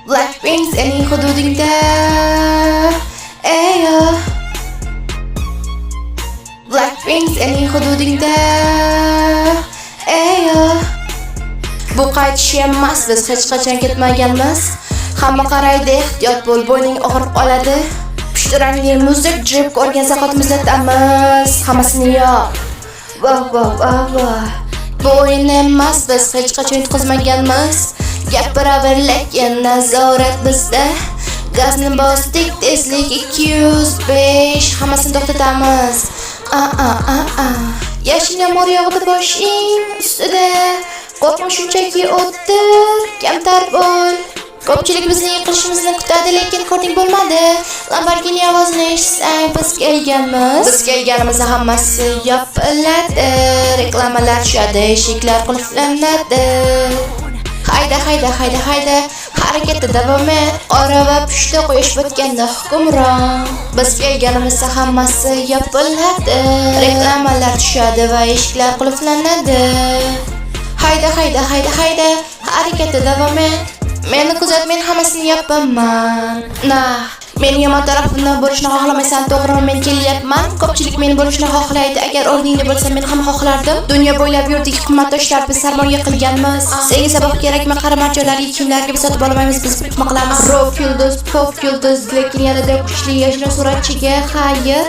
Blackpink sening hududingda. Eyo. Blackpink sening hududingda. Eyo. Bu qaytish emas, biz hech qachon ketmaganmiz. Hamma qaraydi, ehtiyot bo'l, bo'yning og'rib qoladi. Pushtirangli muzik drip ko'rgan zahotimizda ta'miz, hammasini yo'q. Wow. Bu o'yin emas, biz hech qachon yutqazmaganmiz. Gapiraver lekin nazorat bizda. Gazni bosdik, tezlik 205, hammasini to'xtatamiz. Yashil yomg'ir yog'di boshing ustida. Qo'rqma shunchaki o'tir, kamtar bo'l. Ko'pchilik bizni yiqilishimizni kutadi, lekin ko'rding bo'lmadi. Lamborghini ovozini eshitsang, biz kelganmiz. Biz kelganimizda hammasi yopiladi. Reklamalar tushadi, eshiklar qulflanadi. Hayda. Harakatda davom et. Qora va pushti qo'yish bitganda hukmron. Biz kelganimizda hammasi yopiladi. Reklamalar tushadi va eshiklar qulflanadi. Hayda. Harakatda davom et. Meni kuzat, men hammasini yopaman. Men yomon tarafimda bo'lishni xohlamaysan, to'g'rimi? Men kelyapman. Ko'pchilik men bo'lishni xohlaydi. Agar o'rningda bo'lsam, men ham xohlardim. Dunyo bo'ylab yurdik, qimmatdoshlar, biz sarmoya qilganmiz. Senga saboq kerakmi? Qaramarcholarga kiyimlarga biz sotib olmaymiz, biz bitma qilamiz. Pop yulduz, lekin yanada kuchli yashil suratchiga xayr.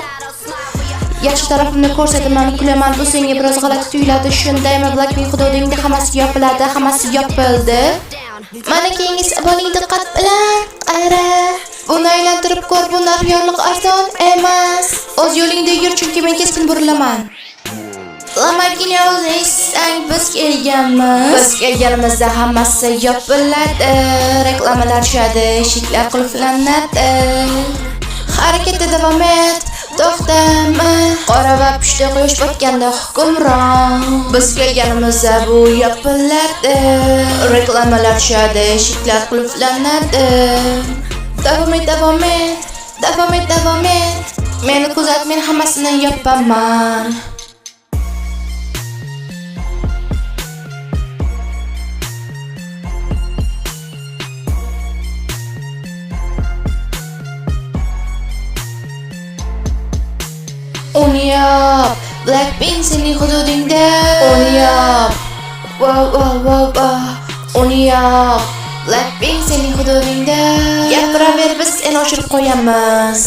Yaxshi tarafimni ko'rsataman, kulaman. Bu senga biroz g'alati tuyuladi. Shundaymi? Blackpink hududingda hammasi yopiladi, hammasi yopildi. Mana keyingi savoling diqqat bilan qara. Buni aylantirib ko'r, bu narxyorlik arzon emas. O'z yo'lingda yur, chunki men keskin burilaman. Lamborghini eshitsang, biz kelganmiz. Biz kelganimizda hammasi yopiladi. Reklamalar tushadi, eshiklar qulflanadi. Harakatda davom et. To'xtama. Qora va pushti quyosh botganda hukmron. Biz kelganimizda bu yopiladi. Reklamalar tushadi, eshiklar qulflanadi. Davom et. Meni kuzat, men hammasini yopaman. Uni yop. Blackpink sening hududingda. Uni yop. Wow. Uni yop. Blackpink sening hududingda. Gapiraver, biz seni oshirib qo'yamiz.